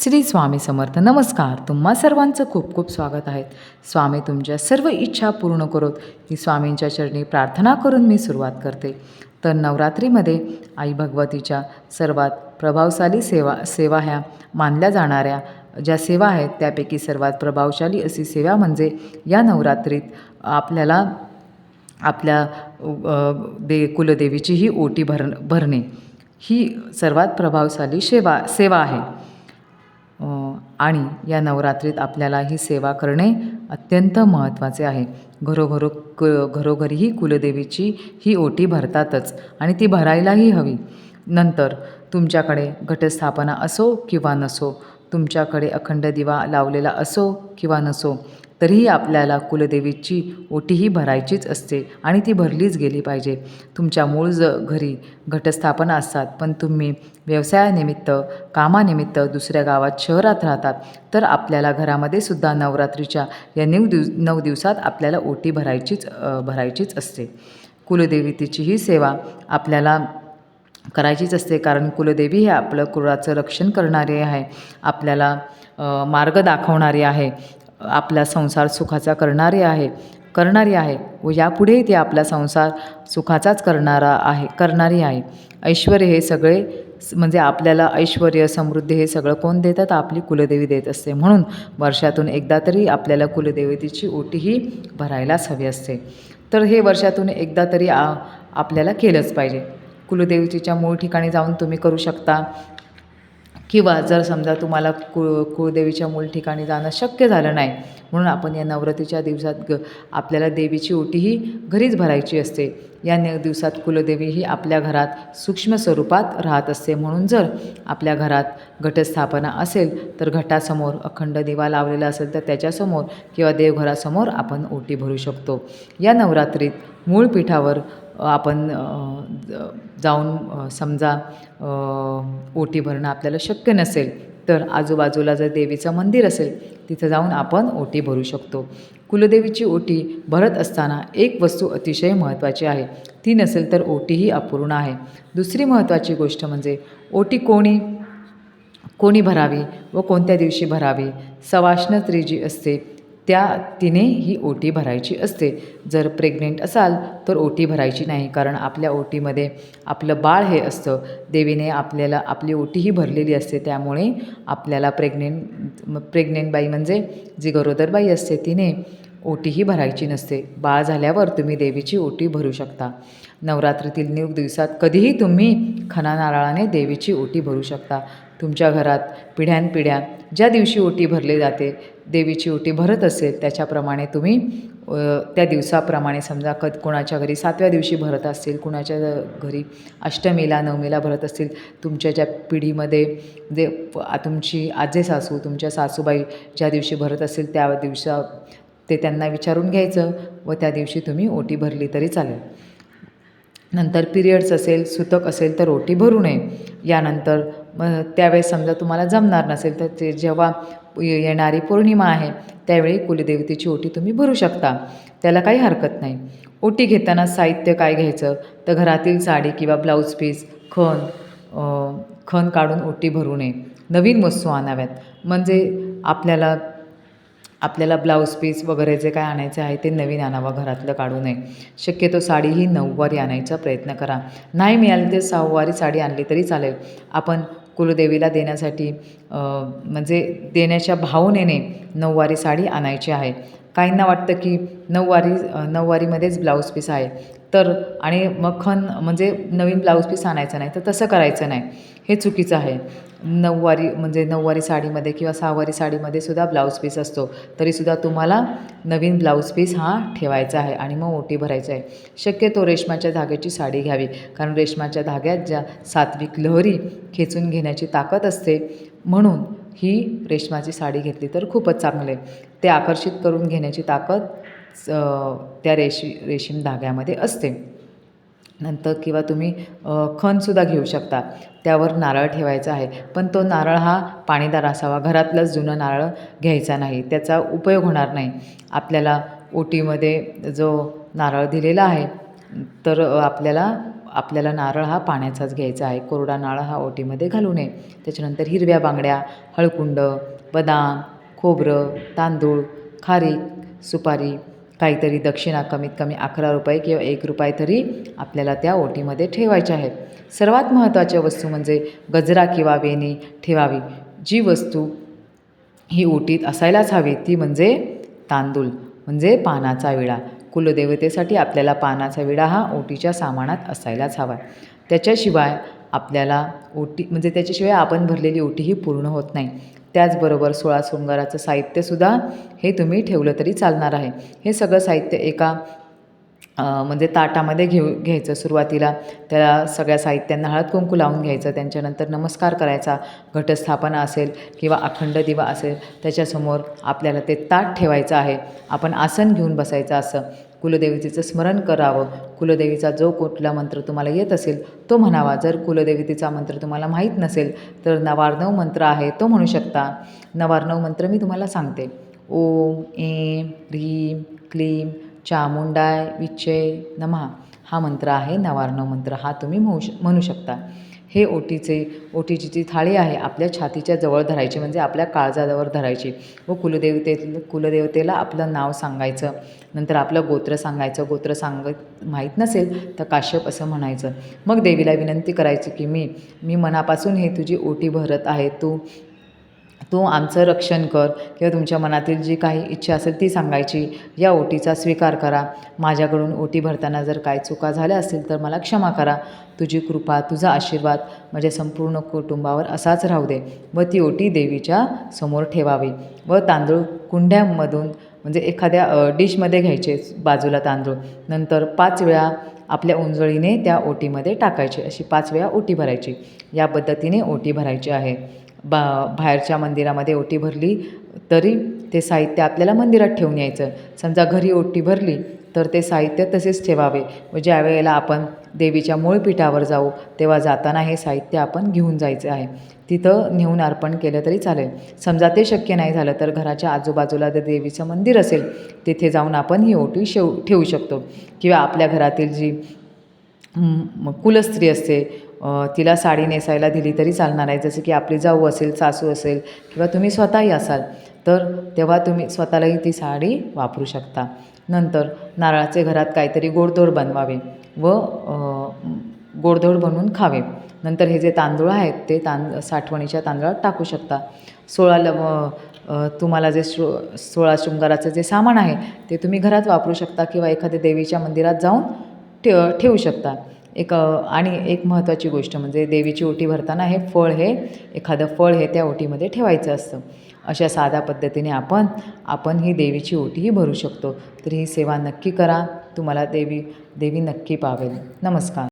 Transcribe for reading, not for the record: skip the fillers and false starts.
श्री स्वामी समर्थ. नमस्कार. तुम्हा सर्वांचं खूप खूप स्वागत आहे. स्वामी तुमच्या सर्व इच्छा पूर्ण करोत ही स्वामींच्या चरणी प्रार्थना करून मी सुरुवात करते. तर नवरात्रीमध्ये आई भगवतीच्या सर्वात प्रभावशाली सेवा ह्या मानल्या जाणाऱ्या ज्या सेवा आहेत त्यापैकी सर्वात प्रभावशाली अशी सेवा म्हणजे या नवरात्रीत आपल्याला आपल्या कुलदेवीची ही ओटी भरणे ही सर्वात प्रभावशाली सेवा आहे. आणि या नवरात्रीत आपल्याला ही सेवा करणे अत्यंत महत्त्वाचे आहे. घरोघरीही कुलदेवीची ही ओटी भरतातच आणि ती भरायलाही हवी. नंतर तुमच्याकडे घटस्थापना असो किंवा नसो, तुमच्याकडे अखंड दिवा लावलेला असो किंवा नसो, तरीही आपल्याला कुलदेवीची ओटीही भरायचीच असते आणि ती भरलीच गेली पाहिजे. तुमच्या मूळ घरी घटस्थापना असतात, पण तुम्ही व्यवसायानिमित्त, कामानिमित्त दुसऱ्या गावात, शहरात राहतात, तर आपल्याला घरामध्ये सुद्धा नवरात्रीच्या या 9 दिवसात आपल्याला ओटी भरायचीच असते. कुलदेवीची ही सेवा आपल्याला करायचीच असते, कारण कुलदेवी हे आपलं कुळाचं रक्षण करणारे आहे, आपल्याला मार्ग दाखवणारे आहे, आपला संसार सुखाचा करणारी आहे व यापुढेही ती आपला संसार सुखाचाच करणारी आहे. ऐश्वर्य हे सगळे म्हणजे आपल्याला ऐश्वर्य, समृद्धी हे सगळं कोण देतात? आपली कुलदेवी देत असते. म्हणून वर्षातून एकदा तरी आपल्याला कुलदेवतेची ओटीही भरायलाच हवी असते. तर हे वर्षातून एकदा तरी आपल्याला केलंच पाहिजे. कुलदेवतेच्या मूळ ठिकाणी जाऊन तुम्ही करू शकता, किंवा जर समजा तुम्हाला कुळदेवीच्या मूळ ठिकाणी जाणं शक्य झालं नाही, म्हणून आपण या नवरात्रीच्या दिवसात आपल्याला देवीची ओटीही घरीच भरायची असते. या दिवसात कुलदेवी ही आपल्या घरात सूक्ष्म स्वरूपात राहत असते. म्हणून जर आपल्या घरात घटस्थापना असेल तर घटासमोर अखंड दिवा लावलेला असेल तर त्याच्यासमोर किंवा देवघरासमोर आपण ओटी भरू शकतो. या नवरात्रीत मूळ पीठावर आपण जाऊन समजा ओटी भरणं आपल्याला शक्य नसेल तर आजूबाजूला जर देवीचं मंदिर असेल तिथं जाऊन आपण ओटी भरू शकतो. कुलदेवीची ओटी भरत असताना एक वस्तू अतिशय महत्त्वाची आहे, ती नसेल तर ओटीही अपूर्ण आहे. दुसरी महत्त्वाची गोष्ट म्हणजे ओटी कोणी भरावी व कोणत्या दिवशी भरावी. सवाष्ण स्त्री जी असते तिने ही ओटी भरायची असते. जर प्रेग्नेंट असाल तर ओटी भरायची नाही, कारण आपल्या ओटीमध्ये आपलं बाळ हे असतं. देवीने आपल्याला आपली ओटीही भरलेली असते, त्यामुळे आपल्याला प्रेग्नेंट बाई म्हणजे जी गरोदर बाई असते तिने ओटीही भरायची नसते. बाळ झाल्यावर तुम्ही देवीची ओटी भरू शकता. नवरात्रीतील 9 दिवसात कधीही तुम्ही खणा नारळाने देवीची ओटी भरू शकता. तुमच्या घरात पिढ्यानपिढ्या ज्या दिवशी ओटी भरली जाते, देवीची ओटी भरत असेल त्याच्याप्रमाणे तुम्ही त्या दिवसाप्रमाणे समजा कोणाच्या घरी 7व्या दिवशी भरत असतील, कुणाच्या घरी अष्टमीला, नवमीला भरत असतील, तुमच्या ज्या पिढीमध्ये जे तुमची आजे सासू, तुमच्या सासूबाई ज्या दिवशी भरत असेल त्या ते त्यांना विचारून घ्यायचं व त्या दिवशी तुम्ही ओटी भरली तरी चालेल. नंतर पिरियड्स असेल, सुतक असेल तर ओटी भरू नये. यानंतर त्यावेळेस समजा तुम्हाला जमणार नसेल तर ते जेव्हा येणारी पौर्णिमा आहे त्यावेळी कुलदेवतेची ओटी तुम्ही भरू शकता, त्याला काही हरकत नाही. ओटी घेताना साहित्य काय घ्यायचं तर घरातील साडी किंवा ब्लाऊज पीस, खण काढून ओटी भरू नये. नवीन वस्तू आणाव्यात, म्हणजे आपल्याला ब्लाऊज पीस वगैरे जे काय आणायचे आहे ते नवीन आणावं, घरातलं काढू नये. शक्यतो साडी ही 9वारी आणायचा प्रयत्न करा. नाही मिळाली तर 6वारी साडी आणली तरी चालेल. आपण कुलदेवीला देण्यासाठी म्हणजे देण्याच्या भावनेने 9वारी साडी आणायची आहे. काहींना वाटतं की 9वारीमध्येच ब्लाऊज पीस आहे तर आणि मग म्हणजे नवीन ब्लाऊज पीस आणायचं नाही, तर तसं करायचं नाही, हे चुकीचं आहे. 9वारी साडीमध्ये किंवा 6वारी साडीमध्ये सुद्धा ब्लाऊज पीस असतो, तरीसुद्धा तुम्हाला नवीन ब्लाऊज पीस हा ठेवायचा आहे आणि मग ओटी भरायचं आहे. शक्यतो रेशमाच्या धाग्याची साडी घ्यावी, कारण रेशमाच्या धाग्यात ज्या सात्विक लहरी खेचून घेण्याची ताकद असते, म्हणून ही रेशमाची साडी घेतली तर खूपच चांगले. ते आकर्षित करून घेण्याची ताकद त्या रेशीम धाग्यामध्ये असते. नंतर किंवा तुम्ही खणसुद्धा घेऊ शकता, त्यावर नारळ ठेवायचा आहे, पण तो नारळ हा पाणीदार असावा. घरातलंच जुनं नारळ घ्यायचा नाही, त्याचा उपयोग होणार नाही. आपल्याला ओटीमध्ये जो नारळ दिलेला आहे तर आपल्याला आपल्याला नारळ हा पाण्याचाच घ्यायचा आहे, कोरडा नारळ हा ओटीमध्ये घालू नये. त्याच्यानंतर हिरव्या बांगड्या, हळकुंड, बदाम, खोबरं, तांदूळ, खारीक, सुपारी, काहीतरी दक्षिणा कमीत कमी 11 रुपये किंवा 1 रुपये तरी आपल्याला त्या ओटीमध्ये ठेवायच्या आहेत. सर्वात महत्त्वाच्या वस्तू म्हणजे गजरा किंवा वेणी ठेवावी. जी वस्तू ही ओटीत असायलाच हवी ती म्हणजे तांदूळ, म्हणजे पानाचा विडा. कुलदेवतेसाठी आपल्याला पानाचा विडा हा ओटीच्या सामानात असायलाच हवा. त्याच्याशिवाय आपल्याला म्हणजे त्याच्याशिवाय आपण भरलेली ओटी ही पूर्ण होत नाही. त्याचबरोबर 16 शृंगाराचं साहित्यसुद्धा हे तुम्ही ठेवलं तरी चालणार आहे. हे सगळं साहित्य एका म्हणजे ताटामध्ये घ्यायचं. सुरुवातीला त्या सगळ्या साहित्यांना हळद कुंकू लावून घ्यायचं. त्यांच्यानंतर नमस्कार करायचा. घटस्थापना असेल किंवा अखंड दिवा असेल त्याच्यासमोर आपल्याला ते ताट ठेवायचं आहे. आपण आसन घेऊन बसायचं असं. कुलदेवतेचं स्मरण करावं. कुलदेवीचा जो कुठला मंत्र तुम्हाला येत असेल तो म्हणावा. जर कुलदेवतेचा मंत्र तुम्हाला माहीत नसेल तर नवार्णव मंत्र आहे तो म्हणू शकता. नवार्णव मंत्र मी तुम्हाला सांगते. ओम ऐं ह्रीं क्लीं चामुंडाय विच्चे नमः हा मंत्र आहे नवार्णव मंत्र. हा तुम्ही म्हणू शकता. हे ओटीची जी थाळी आहे आपल्या छातीच्या जवळ धरायची, म्हणजे आपल्या काळजाजवळ धरायची व कुलदेवतेला आपलं नाव सांगायचं. नंतर आपलं गोत्र सांगायचं. गोत्र माहीत नसेल तर काश्यप असं म्हणायचं. मग देवीला विनंती करायची की मी मनापासून हे तुझी ओटी भरत आहे. तू आमचं रक्षण कर किंवा तुमच्या मनातील जी काही इच्छा असेल ती सांगायची. या ओटीचा स्वीकार करा. माझ्याकडून ओटी भरताना जर काय चुका झाल्या असतील तर मला क्षमा करा. तुझी कृपा, तुझा आशीर्वाद माझ्या संपूर्ण कुटुंबावर असाच राहू दे. व ती ओटी देवीच्या समोर ठेवावी व तांदूळ कुंड्यामधून म्हणजे एखाद्या डिशमध्ये घ्यायचे बाजूला तांदूळ. नंतर 5 वेळा आपल्या उंजळीने त्या ओटीमध्ये टाकायचे. अशी 5 वेळा ओटी भरायची. या पद्धतीने ओटी भरायची आहे. बाहेरच्या मंदिरामध्ये ओटी भरली तरी ते साहित्य आपल्याला मंदिरात ठेवून यायचं. समजा घरी ओटी भरली तर ते साहित्य तसेच ठेवावे व ज्या वेळेला आपण देवीच्या मूळ पीठावर जाऊ तेव्हा जाताना हे साहित्य आपण घेऊन जायचं आहे. तिथं नेऊन अर्पण केलं तरी चालेल. समजा ते शक्य नाही झालं तर घराच्या आजूबाजूला जर देवीचं मंदिर असेल तिथे जाऊन आपण ही ओटी ठेवू शकतो. किंवा आपल्या घरातील जी कुलस्त्री असते तिला साडी नेसायला दिली तरी चालणार आहे. जसं की आपली जाऊ असेल, सासू असेल किंवा तुम्ही स्वतःही असाल तर तेव्हा तुम्ही स्वतःलाही ती साडी वापरू शकता. नंतर नारळाचे घरात काहीतरी गोडधोड बनवावे व गोडधोड बनवून खावे. नंतर हे जे तांदूळ आहेत ते साठवणीच्या तांदळात टाकू शकता. तुम्हाला जे 16 शृंगाराचं जे सामान आहे ते तुम्ही घरात वापरू शकता किंवा एखाद्या देवीच्या मंदिरात जाऊन ठेवू शकता. आणि एक महत्त्वाची गोष्ट म्हणजे देवीची ओटी भरताना एखादं फळ हे त्या ओटीमध्ये ठेवायचं असतं. अशा साध्या पद्धतीने आपण ही देवीची ओटीही भरू शकतो. तर ही सेवा नक्की करा. तुम्हाला देवी नक्की पावेल. नमस्कार.